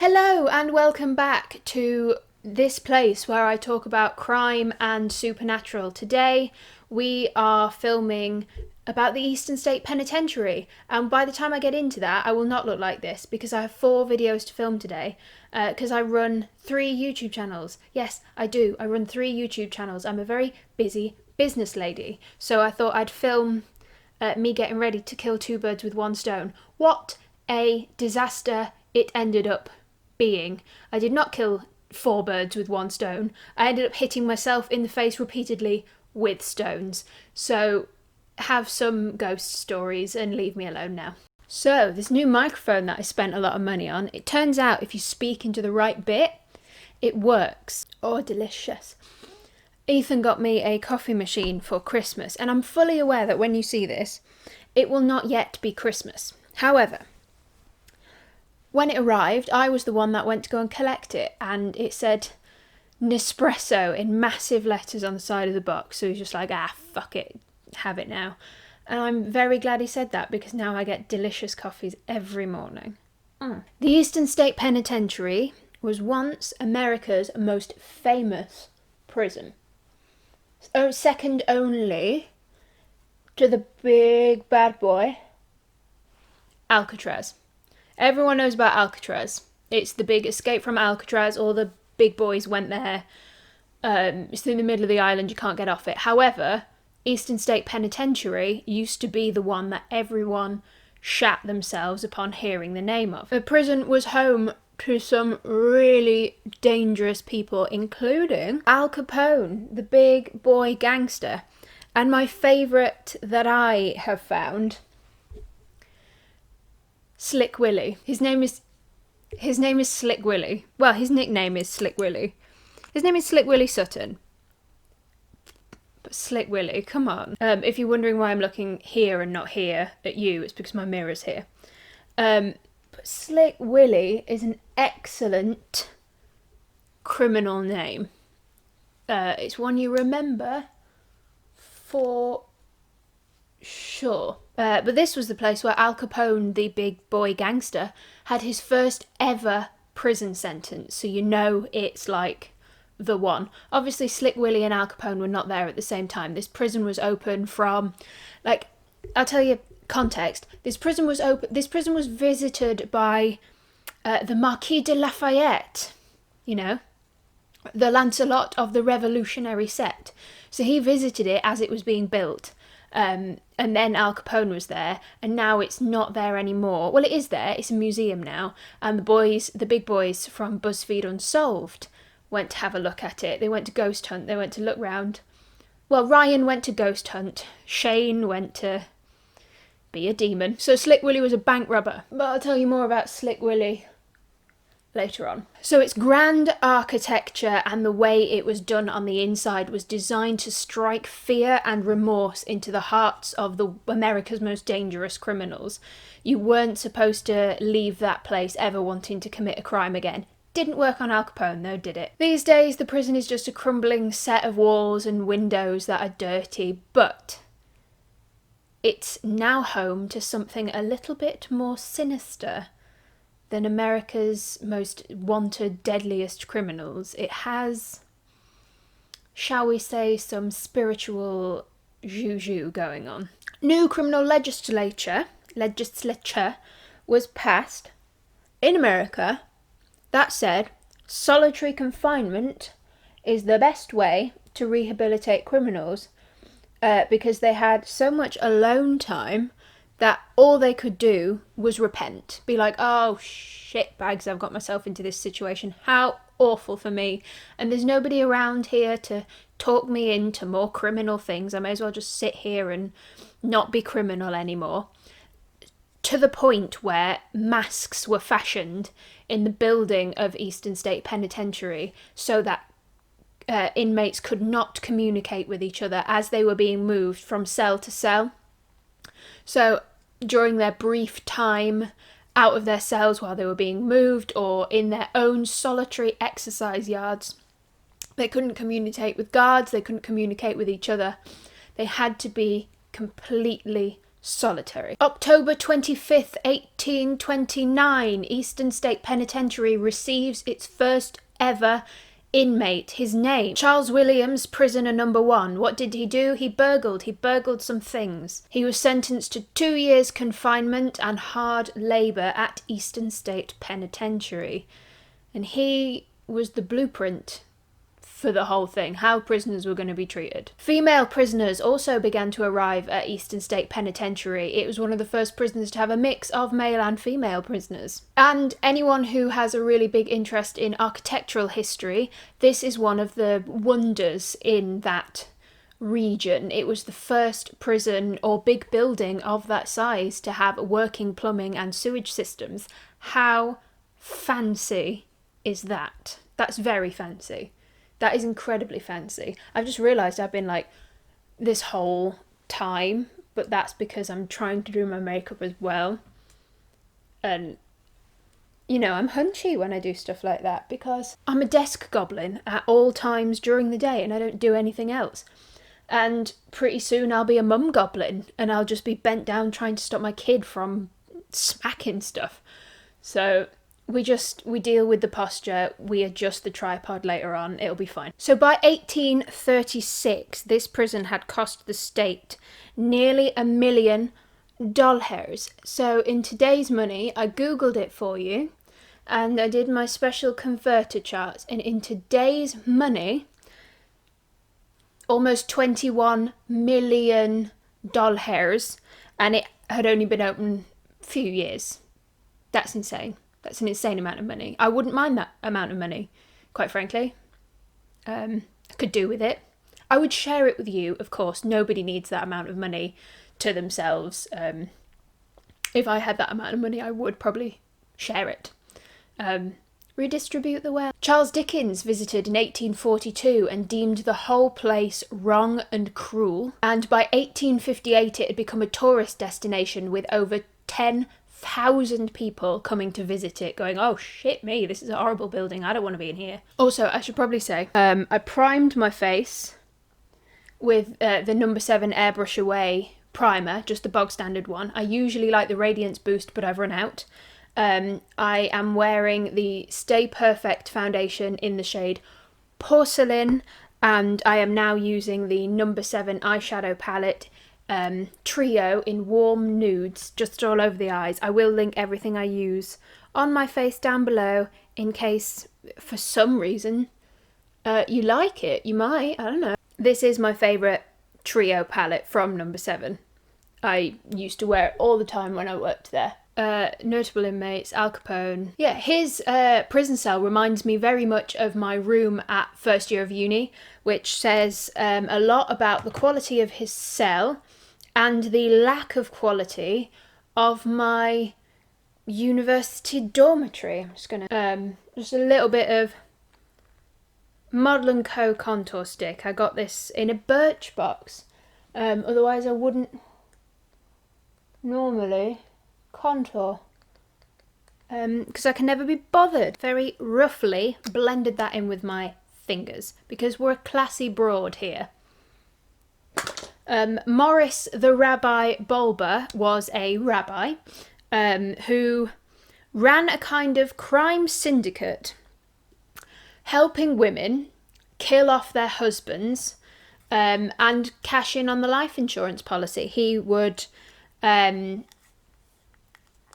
Hello and welcome back to this place where I talk about crime and supernatural. Today we are filming about the Eastern State Penitentiary, and by the time I get into that I will not look like this because I have 4 videos to film today because I run 3 YouTube channels. Yes, I do. I run 3 YouTube channels. I'm a very busy business lady, so I thought I'd film me getting ready to kill 2 birds with 1 stone. What a disaster it ended up being. I did not kill 4 birds with 1 stone. I ended up hitting myself in the face repeatedly with stones. So have some ghost stories and leave me alone now. So this new microphone that I spent a lot of money on, it turns out if you speak into the right bit, it works. Oh, delicious. Ethan got me a coffee machine for Christmas, and I'm fully aware that when you see this, it will not yet be Christmas. However, when it arrived, I was the one that went to go and collect it, and it said Nespresso in massive letters on the side of the box. So he's just like, fuck it, have it now. And I'm very glad he said that because now I get delicious coffees every morning. The Eastern State Penitentiary was once America's most famous prison. Second only to the big bad boy, Alcatraz. Everyone knows about Alcatraz. It's the big escape from Alcatraz. All the big boys went there. It's in the middle of the island. You can't get off it. However, Eastern State Penitentiary used to be the one that everyone shat themselves upon hearing the name of. The prison was home to some really dangerous people, including Al Capone, the big boy gangster. And my favourite that I have found, Slick Willie. His name is Slick Willie. Well, his nickname is Slick Willie. His name is Slick Willie Sutton. But Slick Willie, come on. If you're wondering why I'm looking here and not here at you, it's because my mirror's here. But Slick Willie is an excellent criminal name. It's one you remember for sure. But this was the place where Al Capone, the big boy gangster, had his first ever prison sentence. So you know it's like the one. Obviously, Slick Willie and Al Capone were not there at the same time. This prison was open from, I'll tell you context. This prison was visited by the Marquis de Lafayette. You know, the Lancelot of the Revolutionary set. So he visited it as it was being built. And then Al Capone was there, and now it's not there anymore. Well, it is there, it's a museum now, and the big boys from BuzzFeed Unsolved went to have a look at it. They went to ghost hunt, they went to look round. Well, Ryan went to ghost hunt, Shane went to be a demon. So Slick Willie was a bank robber, but I'll tell you more about Slick Willie later on. So its grand architecture and the way it was done on the inside was designed to strike fear and remorse into the hearts of America's most dangerous criminals. You weren't supposed to leave that place ever wanting to commit a crime again. Didn't work on Al Capone though, did it? These days the prison is just a crumbling set of walls and windows that are dirty, but it's now home to something a little bit more sinister than America's most wanted, deadliest criminals. It has, shall we say, some spiritual juju going on. New criminal legislature was passed in America that said solitary confinement is the best way to rehabilitate criminals because they had so much alone time that all they could do was repent. Be like, oh shit bags, I've got myself into this situation. How awful for me. And there's nobody around here to talk me into more criminal things. I may as well just sit here and not be criminal anymore. To the point where masks were fashioned in the building of Eastern State Penitentiary so that inmates could not communicate with each other as they were being moved from cell to cell. So during their brief time out of their cells while they were being moved or in their own solitary exercise yards, they couldn't communicate with guards, they couldn't communicate with each other. They had to be completely solitary. October 25th, 1829, Eastern State Penitentiary receives its first ever inmate. His name, Charles Williams, prisoner number 1. What did he do? He burgled some things. He was sentenced to 2 years confinement and hard labour at Eastern State Penitentiary. And he was the blueprint for the whole thing, how prisoners were going to be treated. Female prisoners also began to arrive at Eastern State Penitentiary. It was one of the first prisons to have a mix of male and female prisoners. And anyone who has a really big interest in architectural history, this is one of the wonders in that region. It was the first prison or big building of that size to have working plumbing and sewage systems. How fancy is that? That's very fancy. That is incredibly fancy. I've just realised I've been like this whole time, but that's because I'm trying to do my makeup as well. And, you know, I'm hunchy when I do stuff like that because I'm a desk goblin at all times during the day and I don't do anything else. And pretty soon I'll be a mum goblin and I'll just be bent down trying to stop my kid from smacking stuff. So we deal with the posture, we adjust the tripod later on, it'll be fine. So by 1836, this prison had cost the state nearly $1 million. So in today's money, I googled it for you, and I did my special converter charts, and in today's money, almost $21 million, and it had only been open a few years. That's insane. That's an insane amount of money. I wouldn't mind that amount of money, quite frankly. I could do with it. I would share it with you, of course. Nobody needs that amount of money to themselves. If I had that amount of money, I would probably share it. Redistribute the wealth. Charles Dickens visited in 1842 and deemed the whole place wrong and cruel. And by 1858, it had become a tourist destination with over 10,000 people coming to visit it, going, oh shit me, this is a horrible building, I don't want to be in here. Also, I should probably say, I primed my face with the number 7 Airbrush Away primer, just the bog standard one. I usually like the Radiance Boost, but I've run out. I am wearing the Stay Perfect foundation in the shade Porcelain, and I am now using the number 7 eyeshadow palette Trio in warm nudes, just all over the eyes. I will link everything I use on my face down below in case, for some reason, you like it. You might, I don't know. This is my favourite Trio palette from number 7. I used to wear it all the time when I worked there. Notable inmates, Al Capone. Yeah, his prison cell reminds me very much of my room at first year of uni, which says a lot about the quality of his cell and the lack of quality of my university dormitory. I'm just gonna, just a little bit of Model & Co contour stick. I got this in a birch box, otherwise I wouldn't normally contour, because I can never be bothered. Very roughly blended that in with my fingers, because we're a classy broad here. Morris the Rabbi Bulber was a rabbi who ran a kind of crime syndicate helping women kill off their husbands and cash in on the life insurance policy. He would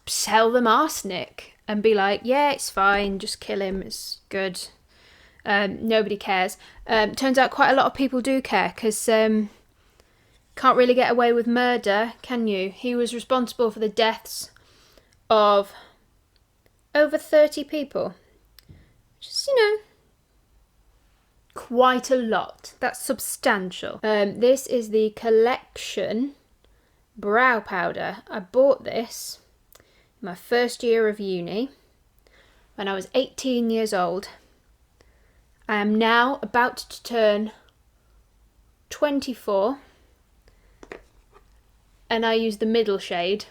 sell them arsenic and be like, yeah, it's fine, just kill him, it's good. Nobody cares. Turns out quite a lot of people do care, because can't really get away with murder, can you? He was responsible for the deaths of over 30 people. Just, you know, quite a lot. That's substantial. This is the Collection brow powder. I bought this in my first year of uni when I was 18 years old. I am now about to turn 24, and I use the middle shade.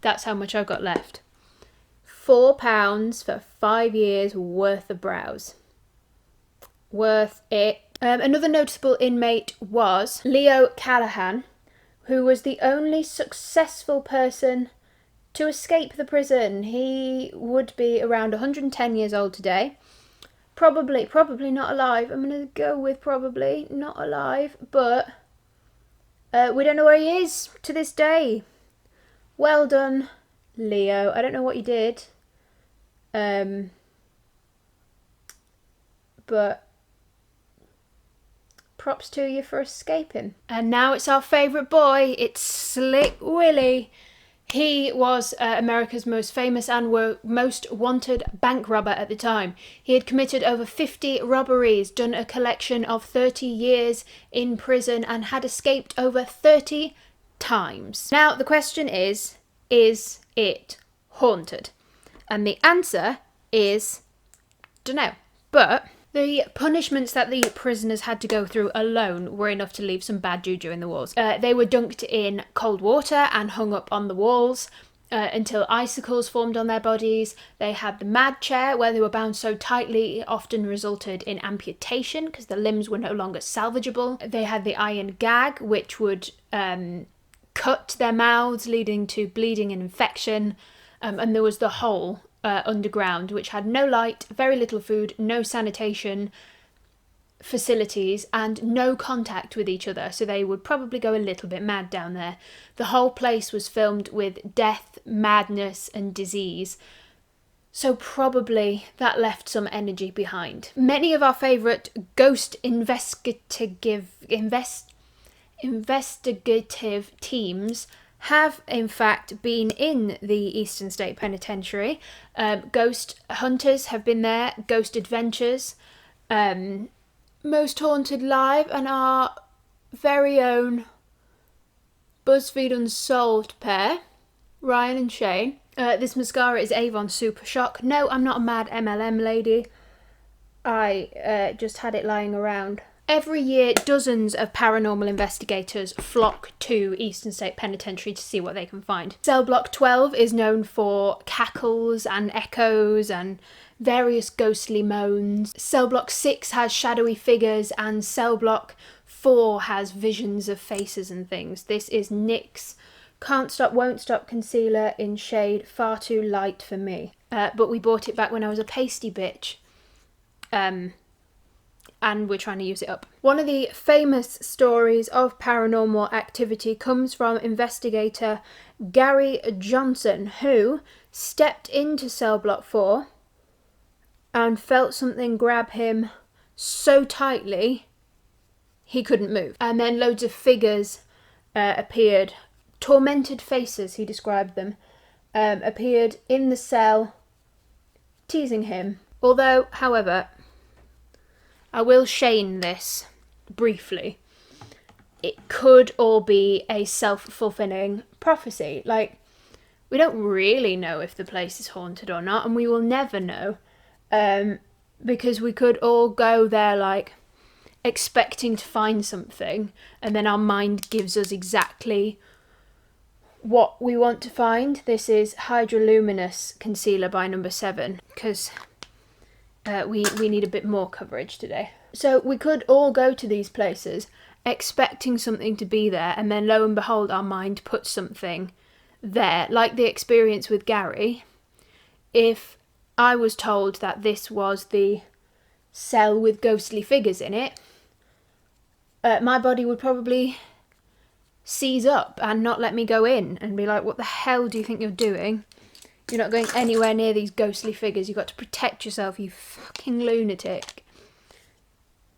That's how much I've got left. £4 for 5 years worth of brows. Worth it. Another notable inmate was Leo Callahan, who was the only successful person to escape the prison. He would be around 110 years old today. Probably not alive. I'm going to go with probably not alive, but we don't know where he is to this day. Well done, Leo. I don't know what you did, but props to you for escaping. And now it's our favourite boy. It's Slick Willie. He was America's most famous and most wanted bank robber at the time. He had committed over 50 robberies, done a collection of 30 years in prison, and had escaped over 30 times. Now, the question is it haunted? And the answer is, dunno. But the punishments that the prisoners had to go through alone were enough to leave some bad juju in the walls. They were dunked in cold water and hung up on the walls until icicles formed on their bodies. They had the mad chair, where they were bound so tightly it often resulted in amputation because the limbs were no longer salvageable. They had the iron gag, which would cut their mouths, leading to bleeding and infection. And there was the hole underground, which had no light, very little food, no sanitation facilities, and no contact with each other, so they would probably go a little bit mad down there. The whole place was filmed with death, madness, and disease, so probably that left some energy behind. Many of our favourite ghost investigative teams have in fact been in the Eastern State Penitentiary. Ghost hunters have been there, ghost adventures, Most Haunted Live, and our very own BuzzFeed Unsolved pair, Ryan and Shane. This mascara is Avon Super Shock. No, I'm not a mad MLM lady. I just had it lying around. Every year, dozens of paranormal investigators flock to Eastern State Penitentiary to see what they can find. Cell Block 12 is known for cackles and echoes and various ghostly moans. Cell Block 6 has shadowy figures, and Cell Block 4 has visions of faces and things. This is NYX Can't Stop, Won't Stop concealer in shade Far Too Light for me. But we bought it back when I was a pasty bitch. And we're trying to use it up. One of the famous stories of paranormal activity comes from investigator Gary Johnson, who stepped into Cell Block 4 and felt something grab him so tightly he couldn't move. And then loads of figures appeared, tormented faces, he described them, appeared in the cell, teasing him. Although, however, I will shame this briefly. It could all be a self-fulfilling prophecy. Like, we don't really know if the place is haunted or not, and we will never know, because we could all go there like expecting to find something, and then our mind gives us exactly what we want to find. This is Hydroluminous Concealer by number 7, because we need a bit more coverage today. So we could all go to these places expecting something to be there, and then lo and behold our mind puts something there, like the experience with Gary. If I was told that this was the cell with ghostly figures in it, my body would probably seize up and not let me go in and be like, what the hell do you think you're doing? You're not going anywhere near these ghostly figures. You've got to protect yourself, you fucking lunatic.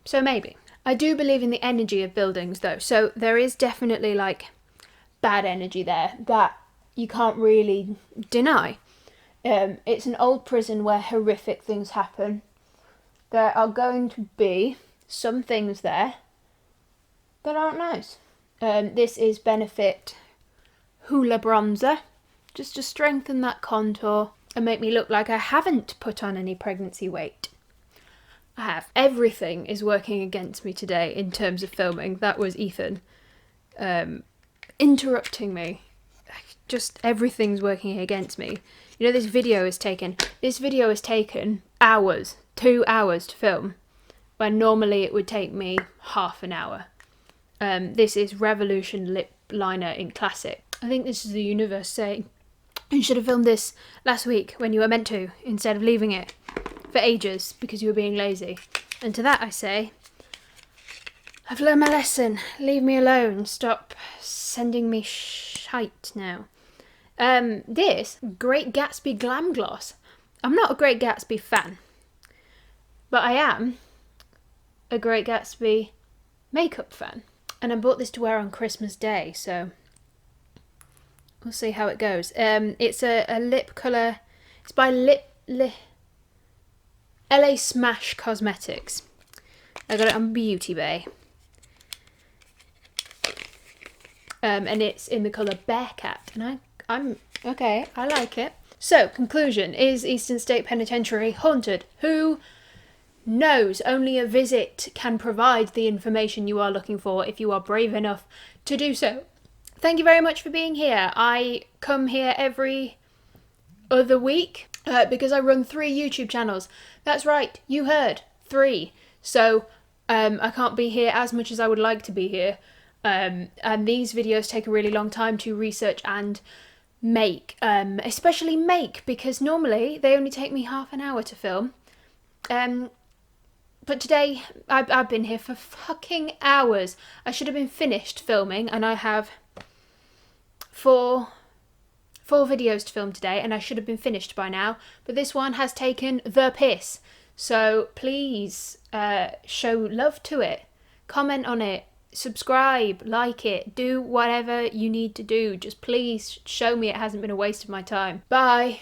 So maybe. I do believe in the energy of buildings though. So there is definitely like bad energy there that you can't really deny. It's an old prison where horrific things happen. There are going to be some things there that aren't nice. This is Benefit Hoola Bronzer, just to strengthen that contour and make me look like I haven't put on any pregnancy weight. I have. Everything is working against me today in terms of filming. That was Ethan interrupting me. Just everything's working against me. You know, this video is taken hours, 2 hours to film, when normally it would take me half an hour. This is Revolution Lip liner in Classic. I think this is the universe saying, you should have filmed this last week when you were meant to, instead of leaving it for ages because you were being lazy. And to that I say, I've learned my lesson. Leave me alone. Stop sending me shite now. This Great Gatsby Glam Gloss. I'm not a Great Gatsby fan, but I am a Great Gatsby makeup fan. And I bought this to wear on Christmas Day, so we'll see how it goes. It's a lip colour. It's by LA Smash Cosmetics. I got it on Beauty Bay. And it's in the colour Bearcat. And I'm okay, I like it. So, conclusion. Is Eastern State Penitentiary haunted? Who knows? Only a visit can provide the information you are looking for if you are brave enough to do so. Thank you very much for being here. I come here every other week because I run 3 YouTube channels. That's right, you heard, 3. So I can't be here as much as I would like to be here. And these videos take a really long time to research and make, especially make, because normally they only take me half an hour to film. But today I've been here for fucking hours. I should have been finished filming, and I have 4 videos to film today, and I should have been finished by now. But this one has taken the piss. So please show love to it. Comment on it. Subscribe, like it, do whatever you need to do. Just please show me it hasn't been a waste of my time. Bye.